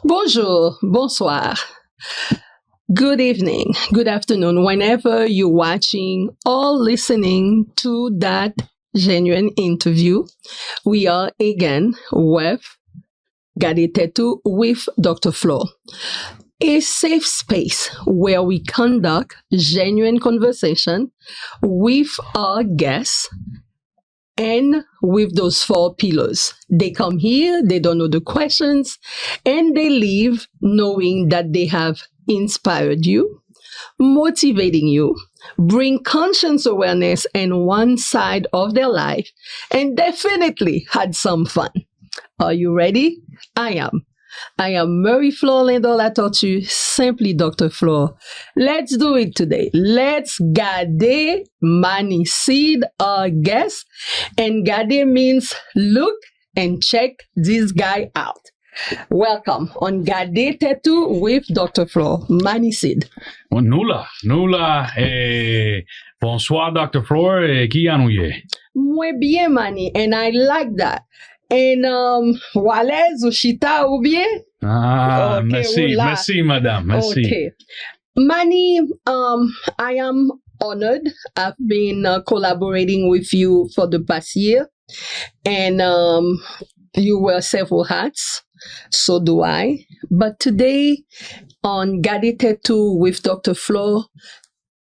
Bonjour, bonsoir, good evening, good afternoon, whenever you're watching or listening to that genuine interview. We are again with Gade Tet Ou with Dr. Flore, a safe space where we conduct genuine conversation with our guests and with those four pillars. They come here, they don't know the questions, and they leave knowing that they have inspired you, motivating you, bring conscious awareness in one side of their life, and definitely had some fun. Are you ready? I am. I am Mary Flore Lindor-Latortue, simply Dr. Flore. Let's do it today. Let's Gade Many Cid, our guest. And Gade means look and check this guy out. Welcome on Gade Tet Ou with Dr. Flore. Many Cid. Nula. Bonsoir, Dr. Flore. Qui anouye? Muy bien, Mani. And I like that. And Walez Ushita ou bien? Okay, merci, madame. Merci. Okay. Mani, I am honored. I've been collaborating with you for the past year. And you wear several hats. So do I. But today, on Gade Tet Ou with Dr. Flore,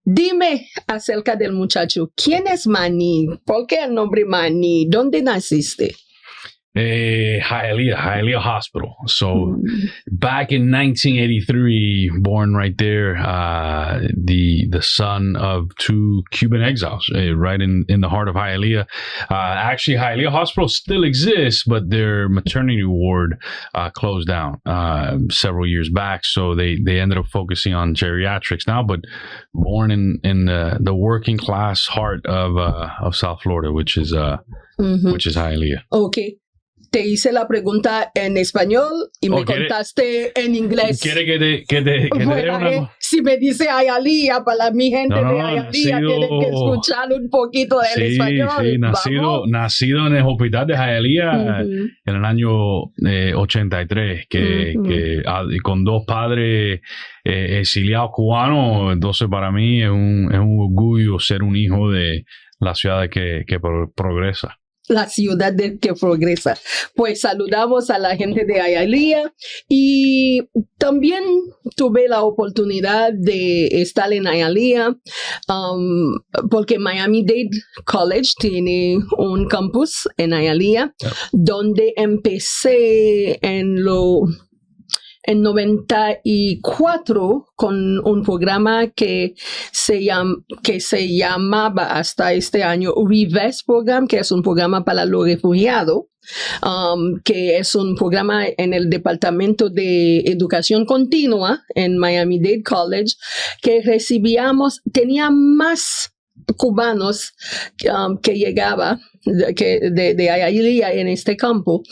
dime acerca del muchacho. ¿Quién es Mani? ¿Por qué el nombre Mani? ¿Dónde naciste? Hialeah Hospital. So back in 1983, born right there, the son of two Cuban exiles, right in the heart of Hialeah. Actually, Hialeah Hospital still exists, but their maternity ward closed down several years back. So they ended up focusing on geriatrics now, but born in the working class heart of South Florida, which is Hialeah. Okay. Te hice la pregunta en español y me contaste en inglés. ¿Quiere que te una... Si me dice Hialeah, para mi gente de Hialeah, tienen que escuchar un poquito del español. Sí, nacido en el hospital de Hialeah en el año 83, con dos padres exiliados cubanos. Entonces, para mí es un orgullo ser un hijo de la ciudad que progresa. La ciudad que progresa. Pues saludamos a la gente de Hialeah y también tuve la oportunidad de estar en Hialeah porque Miami-Dade College tiene un campus en Hialeah donde empecé en 94 con un programa que se llamaba hasta este año Reverse Program, que es un programa para los refugiados, que es un programa en el Departamento de Educación Continua en Miami-Dade College, que tenía más cubanos que llegaba de Hialeah en este campus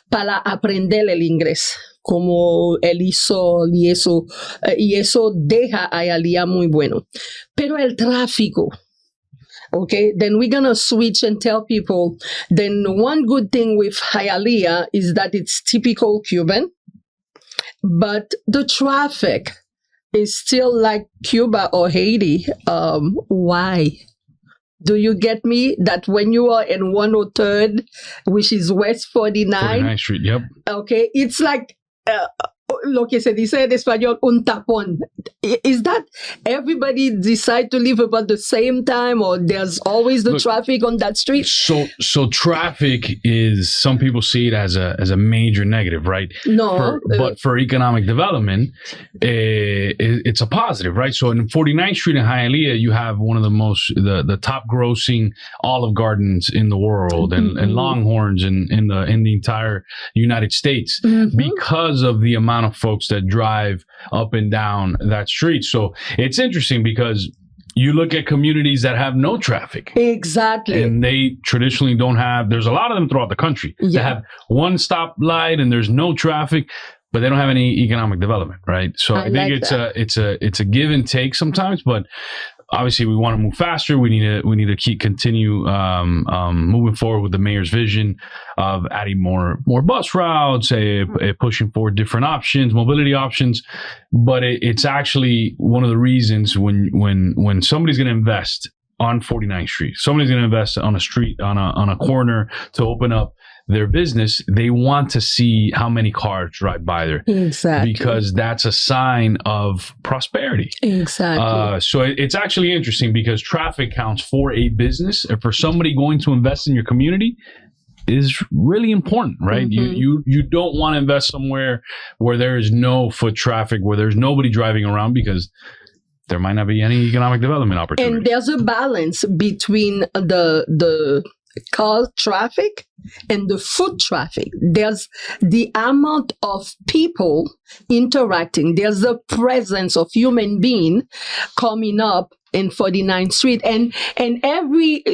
para aprender el inglés como él hizo y eso deja a Hialeah muy bueno. Pero el tráfico, okay, then we're gonna switch and tell people, then one good thing with Hialeah is that it's typical Cuban, but the traffic is still like Cuba or Haiti. Why? Do you get me? That when you are in 103rd, which is West 49th Street, yep. Okay, it's like lo que se dice en español, un tapón. Is that everybody decide to leave about the same time, or there's always the traffic on that street? So traffic is, some people see it as a major negative, right? No. But for economic development, it's a positive, right? So in 49th Street in Hialeah, you have one of the top grossing Olive Gardens in the world, and Longhorns in the entire United States, because of the amount of folks that drive up and down that street. So it's interesting because you look at communities that have no traffic. Exactly. And they traditionally don't have, there's a lot of them throughout the country that have one stoplight and there's no traffic, but they don't have any economic development, right? So I think it's a give and take sometimes, but obviously we want to move faster. We need to continue moving forward with the mayor's vision of adding more bus routes, pushing forward different options, mobility options. But it's actually one of the reasons when somebody's going to invest on 49th Street, somebody's going to invest on a street, on a corner to open up their business, they want to see how many cars drive by there. Exactly. Because that's a sign of prosperity. Exactly. So it's actually interesting because traffic counts for a business or for somebody going to invest in your community is really important, right? You don't want to invest somewhere where there is no foot traffic, where there's nobody driving around, because there might not be any economic development opportunities. And there's a balance between the car traffic and the foot traffic. There's the amount of people interacting. There's the presence of human being coming up in 49th Street, and every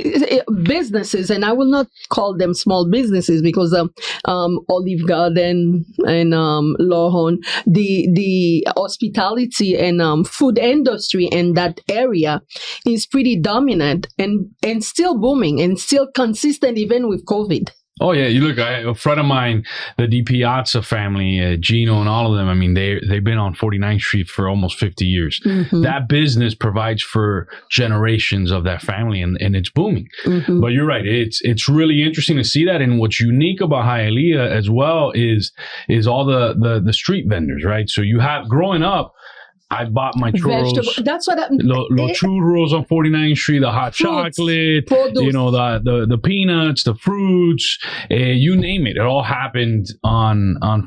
businesses, and I will not call them small businesses because Olive Garden and Lawhorn, the hospitality and food industry in that area is pretty dominant and still booming and still consistent even with COVID. Oh yeah, you look. A friend of mine, the DiPiazza family, Gino, and all of them. I mean, they've been on 49th Street for almost 50 years. That business provides for generations of that family, and it's booming. But you're right. It's really interesting to see that. And what's unique about Hialeah as well is all the street vendors, right? So you have, growing up, I bought my churros. That's what Los churros on 49th Street, the hot chocolate, produce. The peanuts, the fruits, you name it. It all happened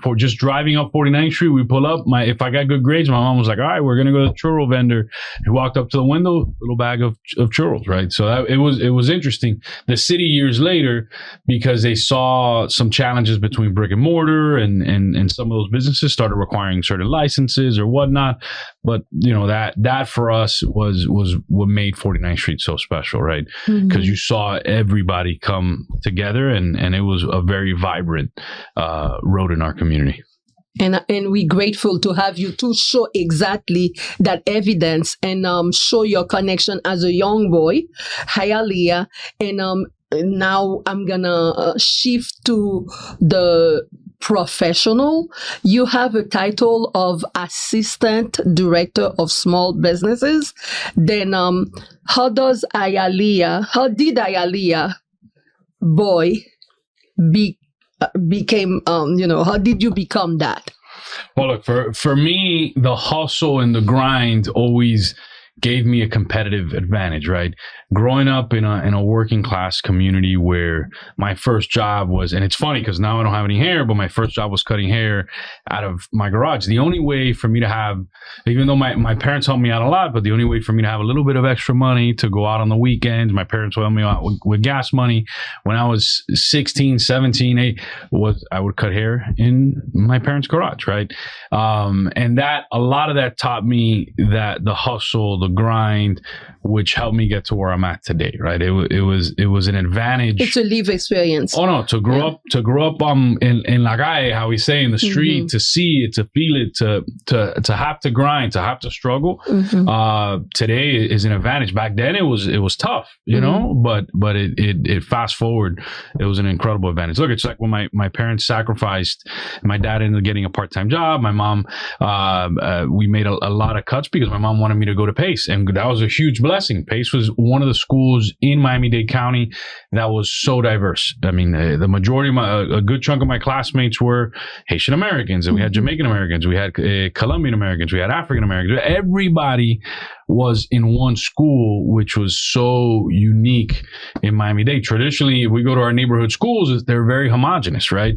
for just driving up 49th Street. We pull up. If I got good grades, my mom was like, all right, we're going to go to the churro vendor. We walked up to the window, little bag of churros, right? So it was interesting. The city years later, because they saw some challenges between brick and mortar and some of those businesses started requiring certain licenses or whatnot. But that for us was what made 49th Street so special, right? Because you saw everybody come together, and it was a very vibrant road in our community. And we're grateful to have you to show exactly that evidence and show your connection as a young boy, Hialeah, and now I'm gonna shift to the professional. You have a title of Assistant Director of Small Businesses. Then how did Hialeah boy became, how did you become that? Well, look, for me, the hustle and the grind always gave me a competitive advantage, right? Growing up in a working class community where my first job was, and it's funny because now I don't have any hair, but my first job was cutting hair out of my garage. The only way for me to have, even though my parents helped me out a lot, but the only way for me to have a little bit of extra money to go out on the weekends, my parents would help me out with gas money. When I was 16, 17, I would cut hair in my parents' garage, right? And a lot of that taught me that the hustle, the grind, which helped me get to where I'm at today, right? It was an advantage. It's a live experience. Oh no, to grow up in La Calle, how we say, in the street, to see it, to feel it, to have to grind, to have to struggle. Today is an advantage. Back then it was tough, but it fast forward, it was an incredible advantage. Look, it's like when my parents sacrificed, my dad ended up getting a part-time job. My mom, we made a lot of cuts because my mom wanted me to go to Pace, and that was a huge blessing. Pace was one of the schools in Miami-Dade County that was so diverse. I mean, the majority of a good chunk of my classmates were Haitian Americans, and we had Jamaican Americans, we had Colombian Americans, we had African Americans. Everybody was in one school, which was so unique in Miami-Dade. Traditionally, if we go to our neighborhood schools, they're very homogenous, right?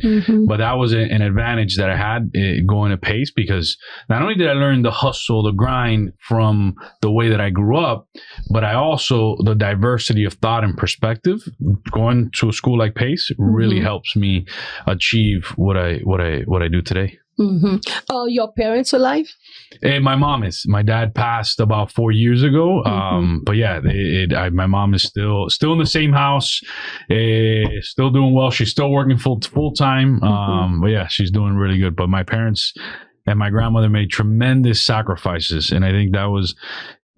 But that was an advantage that I had going to Pace, because not only did I learn the hustle, the grind from the way that I grew up, but I also, the diversity of thought and perspective, going to a school like Pace really helps me achieve what I do today. Are your parents alive? My mom is. My dad passed about 4 years ago. But yeah, my mom is still in the same house, still doing well. She's still working full time. But yeah, she's doing really good. But my parents and my grandmother made tremendous sacrifices, and I think that was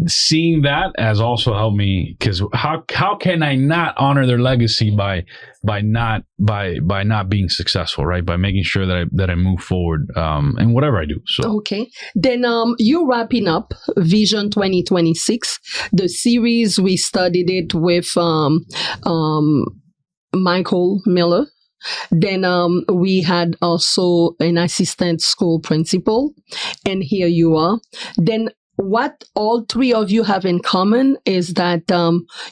seeing that has also helped me, because how can I not honor their legacy by not being successful, right? By making sure that I move forward in whatever I do. So okay, then you wrapping up Vision 2026, the series. We studied it with Michael Miller. Then we had also an assistant school principal, and here you are. Then what all three of you have in common is that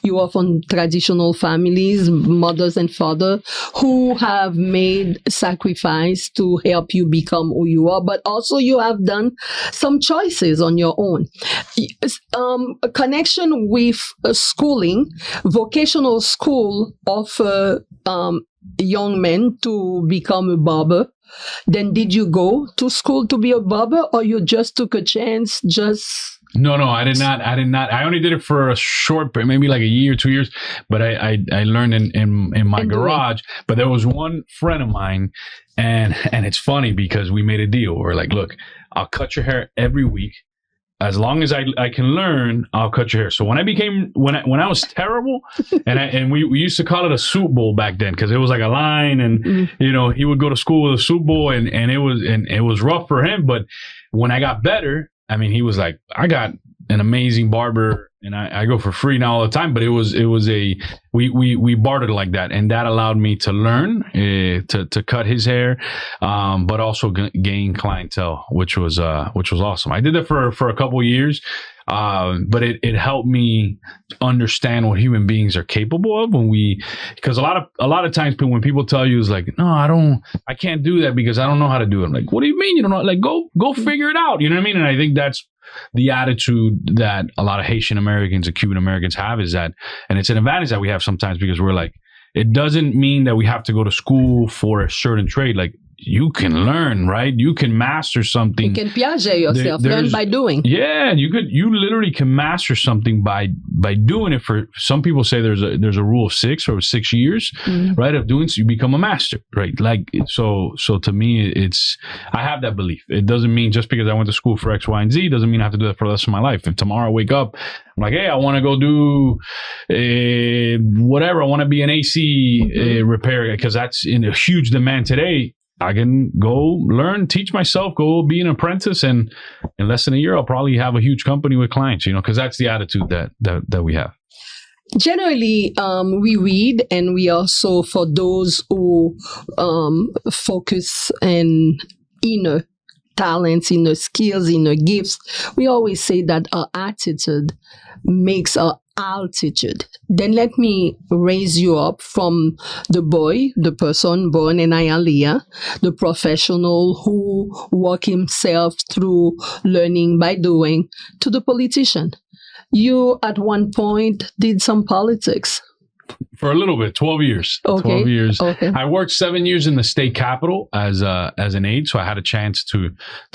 you are from traditional families, mothers and fathers, who have made sacrifice to help you become who you are, but also you have done some choices on your own. A connection with schooling, vocational school offer young men to become a barber. Then did you go to school to be a barber, or you just took a chance? No, I did not. I only did it for a short, maybe like a year, 2 years. But I learned in my garage. But there was one friend of mine, and it's funny because we made a deal. We're like, look, I'll cut your hair every week. As long as I can learn, I'll cut your hair. So when I was terrible, and we used to call it a soup bowl back then, because it was like a line, and he would go to school with a soup bowl, and it was rough for him. But when I got better, I mean, he was like, I got an amazing barber, and I go for free now all the time. But we bartered like that, and that allowed me to learn to cut his hair, but also gain clientele, which was awesome. I did that for a couple of years, but it helped me understand what human beings are capable of because a lot of times when people tell you, it's like, no, I can't do that because I don't know how to do it. I'm like, what do you mean you don't know? Like, go figure it out. You know what I mean? And I think that's the attitude that a lot of Haitian Americans and Cuban Americans have, is that, and it's an advantage that we have sometimes, because we're like, it doesn't mean that we have to go to school for a certain trade. Like, you can learn, right? You can master something. You can Piaget yourself, learn by doing. Yeah, you literally can master something by doing it. For some people say there's a rule of 6 or 6 years, right? Of doing so, you become a master, right? Like, so to me, I have that belief. It doesn't mean just because I went to school for X, Y, and Z doesn't mean I have to do that for the rest of my life. If tomorrow I wake up, I'm like, hey, I want to go do whatever. I want to be an AC repair, because that's in a huge demand today. I can go learn, teach myself, go be an apprentice, and in less than a year, I'll probably have a huge company with clients, because that's the attitude that we have. Generally, we read, and we also, for those who focus on inner talents, inner skills, inner gifts, we always say that our attitude makes our altitude. Then let me raise you up from the boy, the person born in Hialeah, the professional who work himself through learning by doing, to the politician. You at one point did some politics. For a little bit, 12 years. Okay. 12 years. Okay. I worked 7 years in the state capitol as an aide, so I had a chance to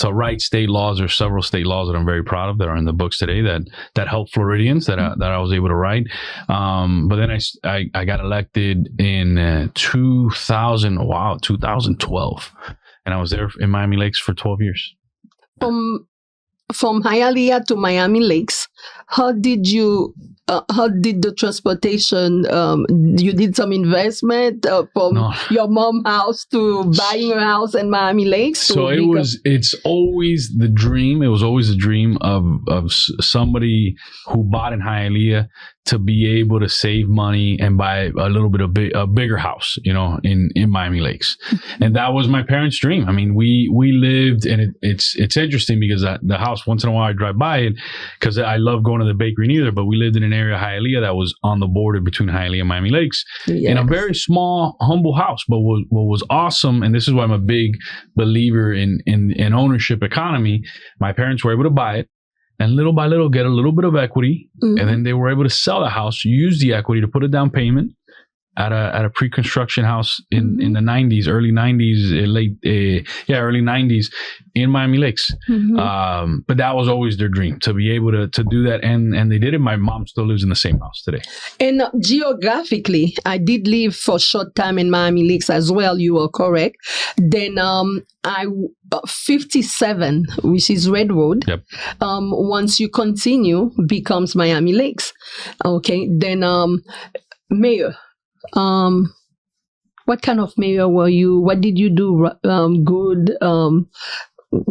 write state laws. There's several state laws that I'm very proud of that are in the books today that help Floridians that I was able to write. But then I got elected in 2012, and I was there in Miami Lakes for 12 years. From Hialeah to Miami Lakes, how did the transportation, you did some investment from your mom's house to buying a house in Miami Lakes? So it's always the dream. It was always a dream of somebody who bought in Hialeah to be able to save money and buy a little bit of a bigger house, in Miami Lakes. And that was my parents' dream. I mean, we lived, and it's interesting because the house, once in a while I drive by it, because I love going to the bakery neither, but we lived in an area, Hialeah, that was on the border between Hialeah and Miami Lakes, in a very small, humble house. But what was awesome, and this is why I'm a big believer in ownership economy, my parents were able to buy it, and little by little get a little bit of equity, and then they were able to sell the house, use the equity to put a down payment, at a pre-construction house in the 90s, early 90s, early 90s in Miami Lakes. But that was always their dream, to be able to do that, and they did it. My mom still lives in the same house today. And geographically, I did live for a short time in Miami Lakes as well. You are correct. Then 57, which is Red Road. Yep. Once you continue, becomes Miami Lakes. Okay. Then mayor. What kind of mayor were you? What did you do good?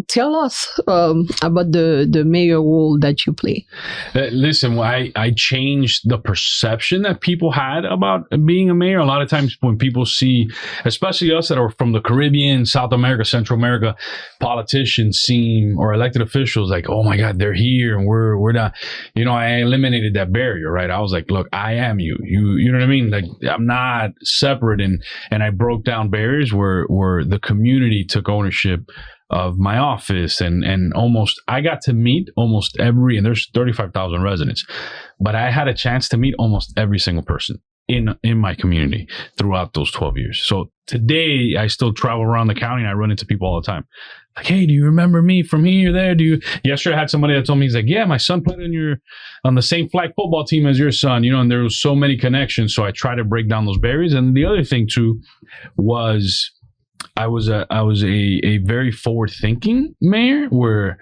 Tell us about the mayor role that you play. Listen, I changed the perception that people had about being a mayor. A lot of times when people see, especially us that are from the Caribbean, South America, Central America, politicians seem, or elected officials, like, oh my God, they're here and we're not. You know, I eliminated that barrier, right? I was like, look, I am you. You know what I mean? Like, I'm not separate, and I broke down barriers where the community took ownership of my office, and almost I got to meet almost every, and there's 35,000 residents, but I had a chance to meet almost every single person in my community throughout those 12 years. So today I still travel around the county and I run into people all the time. Like, hey, do you remember me from here or there? Yesterday I had somebody that told me, he's like, yeah, my son played on the same flag football team as your son, you know, and there was so many connections. So I try to break down those barriers. And the other thing too was, I was a very forward-thinking mayor, where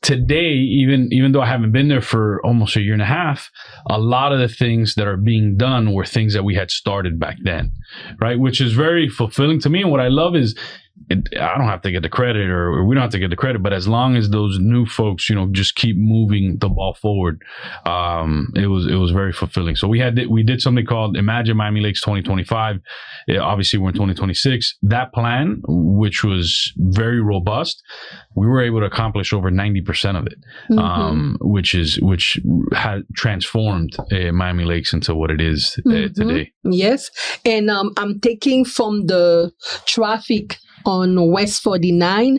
today, even though I haven't been there for almost a year and a half, a lot of the things that are being done were things that we had started back then, right? Which is very fulfilling to me. And what I love is, I don't have to get the credit, or we don't have to get the credit, but as long as those new folks, you know, just keep moving the ball forward, it was very fulfilling. So we did something called Imagine Miami Lakes 2025. Obviously, we're in 2026. That plan, which was very robust, we were able to accomplish over 90% of it, which had transformed Miami Lakes into what it is today. Yes, and I'm taking from the traffic on West 49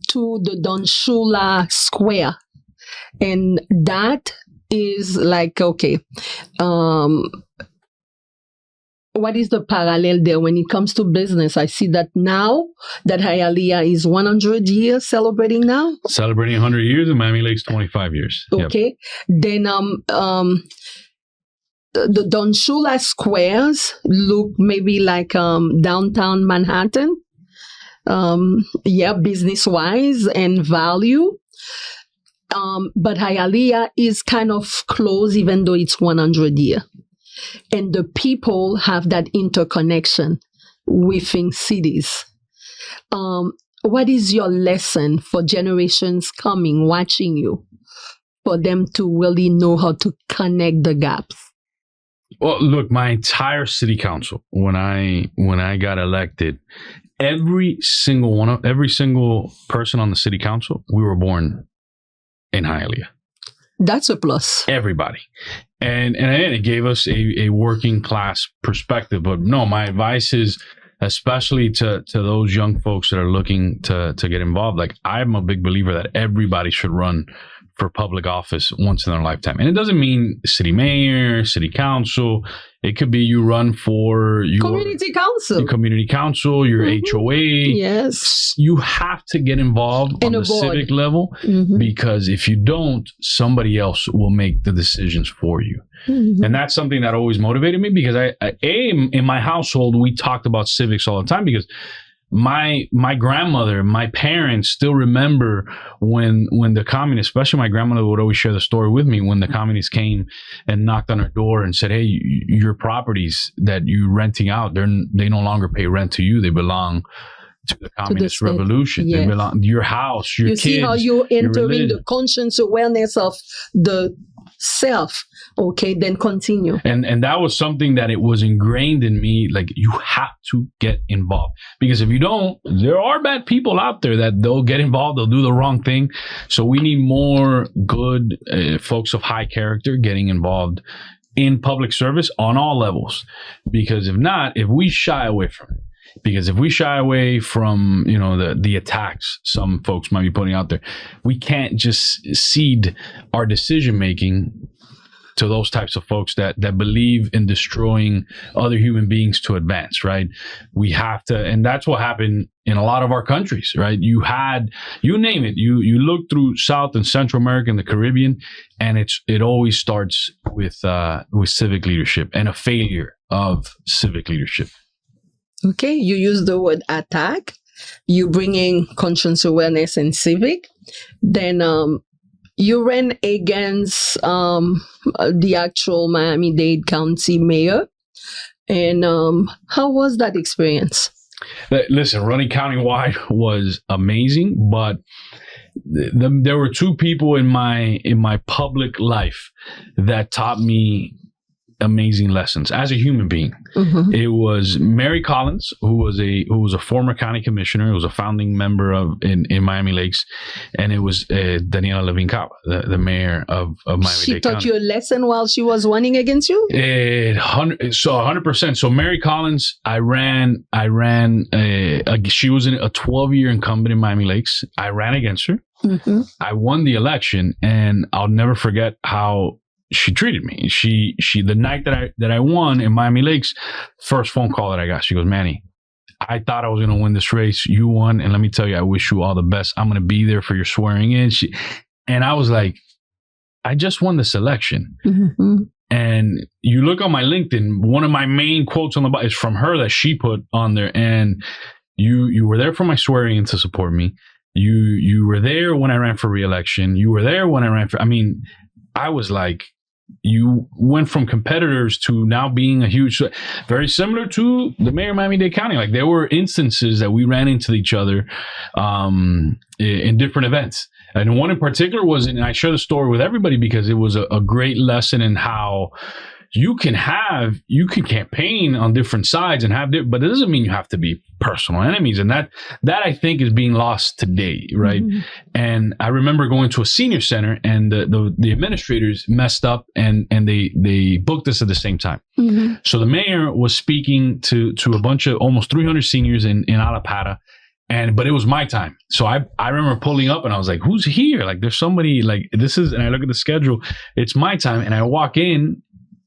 to the Don Shula Square. And that is like, okay, what is the parallel there when it comes to business? I see that now that Hialeah is 100 years celebrating now. Celebrating 100 years, and Miami Lakes 25 years. Okay. Yep. Then the Don Shula Squares look maybe like downtown Manhattan. Business-wise and value. But Hialeah is kind of close, even though it's 100 years. And the people have that interconnection within cities. What is your lesson for generations coming, watching you, for them to really know how to connect the gaps? Well, look, my entire city council, when I got elected, every single person on the city council, we were born in Hialeah. That's a plus. Everybody. And it gave us a working class perspective. But no, my advice is, especially to those young folks that are looking to get involved, like, I'm a big believer that everybody should run for public office once in their lifetime. And it doesn't mean city mayor, city council. It could be you run for your community council, your HOA. Yes. You have to get involved on the civic level, because if you don't, somebody else will make the decisions for you. And that's something that always motivated me, because in my household, we talked about civics all the time, because my grandmother, my parents still remember when the communists, especially my grandmother, would always share the story with me when the communists came and knocked on her door and said, hey, your properties that you're renting out, they no longer pay rent to you. They belong to the communist revolution. Yes. They belong to your house, your kids. You see how you're entering the conscious awareness of the self. Okay, then continue. And that was something that it was ingrained in me. Like, you have to get involved, because if you don't, there are bad people out there that they'll get involved, they'll do the wrong thing. So we need more good folks of high character getting involved in public service on all levels. Because if we shy away from it, you know, the attacks some folks might be putting out there, we can't just cede our decision making to those types of folks that believe in destroying other human beings to advance, right? We have to, and that's what happened in a lot of our countries, right? You name it, you look through South and Central America and the Caribbean, and it always starts with civic leadership and a failure of civic leadership. Okay, you use the word attack. You bring in conscience awareness and civic. Then you ran against the actual Miami-Dade County mayor. And how was that experience? Listen, running countywide was amazing, but there were two people in my public life that taught me amazing lessons as a human being. Mm-hmm. It was Mary Collins, who was a former county commissioner, who was a founding member in Miami Lakes, and it was Daniela Levine Cava, the mayor of Miami-Dade County. She taught you a lesson while she was running against you? 100%. So Mary Collins, I ran. She was a 12-year incumbent in Miami Lakes. I ran against her. Mm-hmm. I won the election, and I'll never forget how she treated me. She the night that I won in Miami Lakes, first phone call that I got, she goes, "Manny, I thought I was going to win this race. You won, and let me tell you, I wish you all the best. I'm going to be there for your swearing in." And I was like, I just won this election. Mm-hmm. And you look on my LinkedIn, one of my main quotes on the bottom is from her that she put on there. And you were there for my swearing in to support me. You were there when I ran for re-election. You were there when I ran for, I was like, you went from competitors to now being a huge, very similar to the mayor of Miami-Dade County. Like, there were instances that we ran into each other in different events. And one in particular was, and I share the story with everybody because it was a great lesson in how you can campaign on different sides and but it doesn't mean you have to be personal enemies. And that I think is being lost today, right? Mm-hmm. And I remember going to a senior center, and the administrators messed up, and they booked us at the same time. Mm-hmm. So the mayor was speaking to a bunch of almost 300 seniors in Alapata. But it was my time. So I remember pulling up, and I was like, who's here? Like, there's somebody, like, this is, and I look at the schedule, it's my time. And I walk in,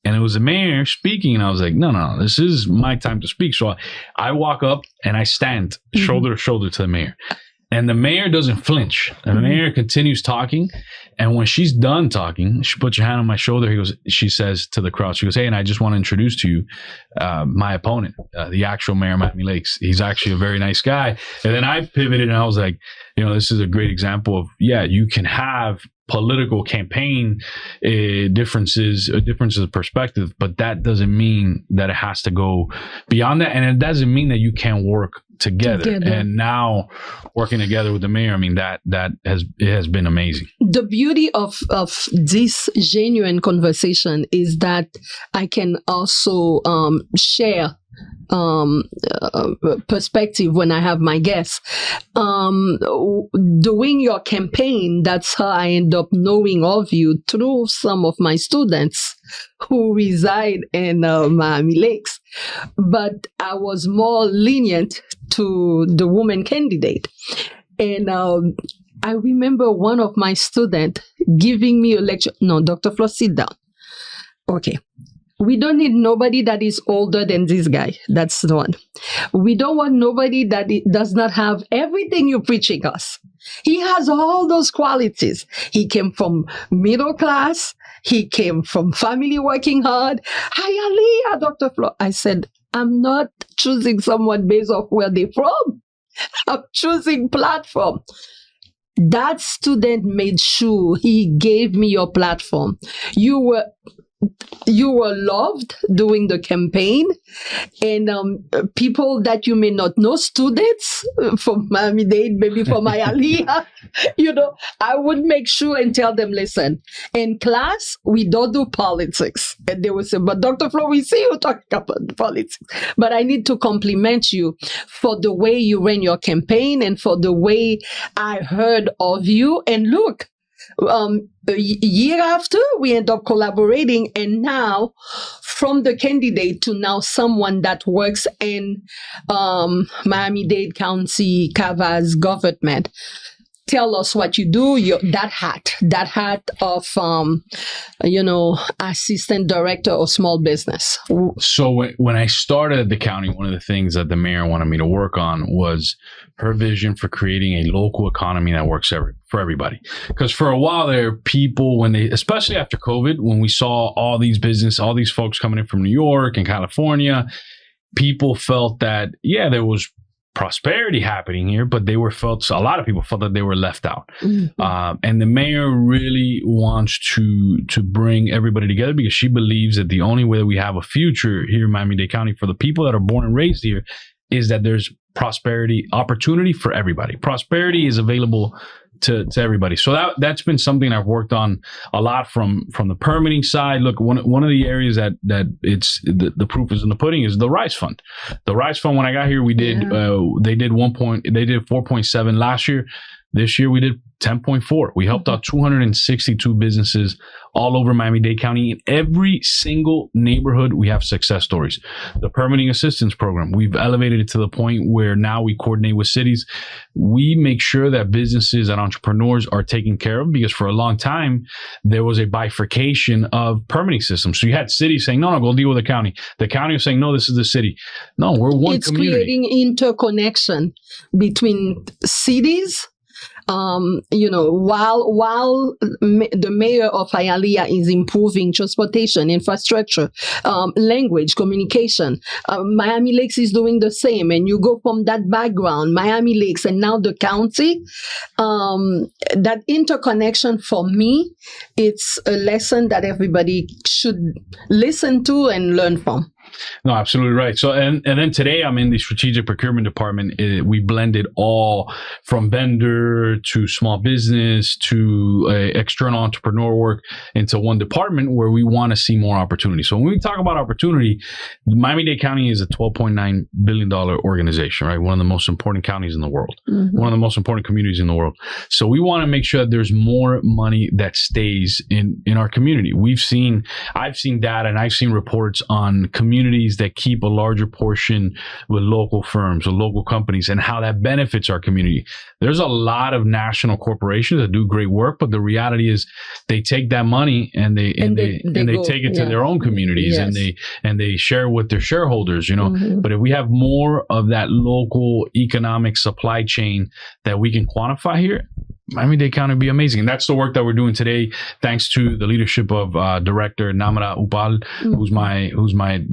and it was the mayor speaking, and I was like, no, this is my time to speak. So I walk up, and I stand shoulder to shoulder to the mayor. And the mayor doesn't flinch. The mayor continues talking. And when she's done talking, she puts her hand on my shoulder. She says to the crowd, she goes, "Hey, and I just want to introduce to you my opponent, the actual mayor of Miami Lakes. He's actually a very nice guy." And then I pivoted, and I was like, this is a great example of, you can have political campaign differences of perspective, but that doesn't mean that it has to go beyond that. And it doesn't mean that you can't work together. And now working together with the mayor, that has been amazing. The beauty of this genuine conversation is that I can also share perspective when I have my guests. Doing your campaign, that's how I end up knowing of you through some of my students who reside in Miami Lakes. But I was more lenient to the woman candidate. And I remember one of my students giving me a lecture. No, Dr. Flore, sit down. Okay. We don't need nobody that is older than this guy. That's the one. We don't want nobody that does not have everything you're preaching us. He has all those qualities. He came from middle class. He came from family working hard. Hiya, Dr. Flore. I said, I'm not choosing someone based off where they're from. I'm choosing platform. That student made sure he gave me your platform. You were loved during the campaign, and people that you may not know, students from Miami-Dade, maybe from Hialeah, I would make sure and tell them, listen, in class, we don't do politics. And they would say, but Dr. Flore, we see you talking about politics. But I need to compliment you for the way you ran your campaign and for the way I heard of you. And look, a year after, we end up collaborating, and now from the candidate to now someone that works in Miami-Dade County Cava's government. tell us what you do. That hat of, assistant director of small business. So when I started at the county, one of the things that the mayor wanted me to work on was her vision for creating a local economy that works for everybody. Because for a while there, people, especially after COVID, when we saw all these folks coming in from New York and California, people felt that, there was prosperity happening here, but a lot of people felt that they were left out. Mm-hmm. And the mayor really wants to bring everybody together, because she believes that the only way that we have a future here in Miami-Dade County for the people that are born and raised here is that there's prosperity, opportunity for everybody. Prosperity is available to everybody. So that's been something I've worked on a lot from the permitting side. Look, one of the areas that it's the proof is in the pudding is the Rise Fund. The Rise Fund, when I got here, they did 4.7 last year. This year we did 10.4. We helped out 262 businesses all over Miami-Dade County. In every single neighborhood, we have success stories. The permitting assistance program, we've elevated it to the point where now we coordinate with cities. We make sure that businesses and entrepreneurs are taken care of, because for a long time, there was a bifurcation of permitting systems. So you had cities saying, no, go deal with the county. The county was saying, no, this is the city. No, we're one community. It's creating interconnection between cities. While the mayor of Hialeah is improving transportation, infrastructure, language, communication, Miami Lakes is doing the same. And you go from that background, Miami Lakes, and now the county, that interconnection for me, it's a lesson that everybody should listen to and learn from. No, absolutely right. So, and then today I'm in the strategic procurement department. We blended all from vendor to small business to external entrepreneur work into one department where we want to see more opportunity. So when we talk about opportunity, Miami-Dade County is a $12.9 billion organization, right? One of the most important counties in the world, one of the most important communities in the world. So we want to make sure that there's more money that stays in our community. I've seen data and I've seen reports on communities that keep a larger portion with local firms or local companies, and how that benefits our community. There's a lot of national corporations that do great work, but the reality is they take that money and they take it to their own communities, and they share with their shareholders, But if we have more of that local economic supply chain that we can quantify here, Miami-Dade County would be amazing. And that's the work that we're doing today, thanks to the leadership of Director Namara Upal, who's my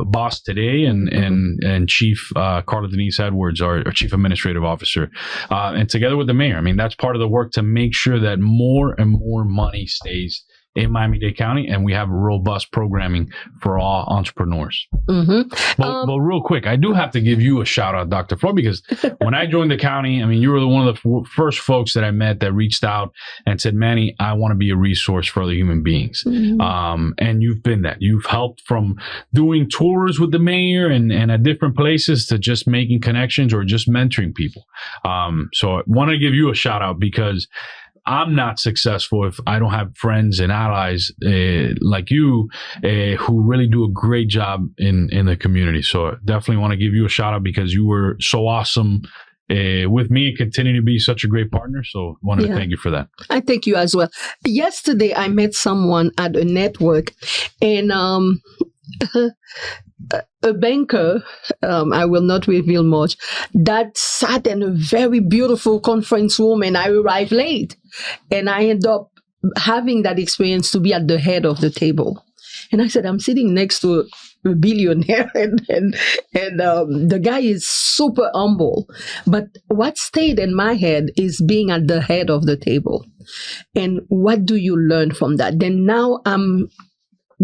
boss today, and Chief Carla Denise Edwards, our Chief Administrative Officer, and together with the mayor. I mean, that's part of the work to make sure that more and more money stays in Miami-Dade County, and we have robust programming for all entrepreneurs. But real quick, I do have to give you a shout out, Dr. Flore, because when I joined the county, I mean, you were one of the first folks that I met that reached out and said, Manny, I want to be a resource for other human beings. And you've been that. You've helped from doing tours with the mayor and at different places to just making connections or just mentoring people. So I want to give you a shout out, because I'm not successful if I don't have friends and allies like you who really do a great job in the community. So definitely want to give you a shout out, because you were so awesome with me and continue to be such a great partner. So wanted to thank you for that. I thank you as well. Yesterday, I met someone at a network, and a banker, I will not reveal much, that sat in a very beautiful conference room, and I arrived late, and I ended up having that experience to be at the head of the table. And I said, I'm sitting next to a billionaire, and the guy is super humble. But what stayed in my head is being at the head of the table. And what do you learn from that? Then now I'm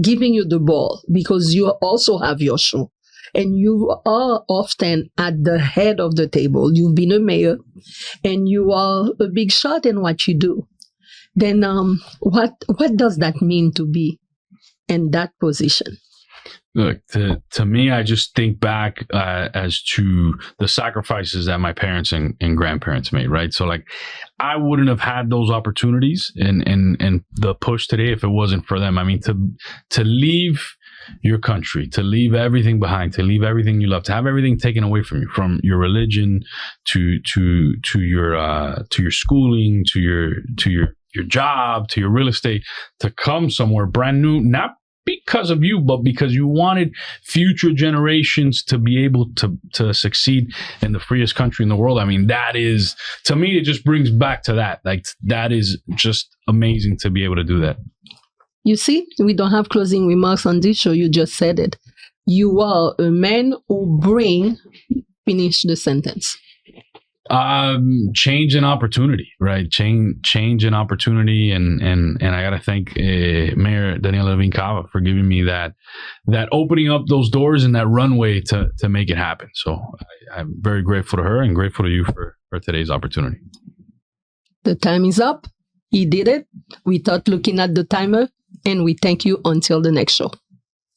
giving you the ball, because you also have your show, and you are often at the head of the table. You've been a mayor, and you are a big shot in what you do. Then what does that mean to be in that position? Look, to me, I just think back as to the sacrifices that my parents and grandparents made, right? So like, I wouldn't have had those opportunities and the push today if it wasn't for them. I mean, to leave your country, to leave everything behind, to leave everything you love, to have everything taken away from you, from your religion to your schooling, to your job, to your real estate, to come somewhere brand new, not because of you, but because you wanted future generations to be able to succeed in the freest country in the world. I mean, that is, to me, it just brings back to that. Like, that is just amazing to be able to do that. You see, we don't have closing remarks on this show. You just said it. You are a man who finish the sentence. Change and opportunity, right? Change and opportunity, and I gotta thank Mayor Daniela Levine Cava for giving me that opening up those doors and that runway to make it happen. So I'm very grateful to her and grateful to you for today's opportunity. The time is up. He did it without looking at the timer, and we thank you until the next show.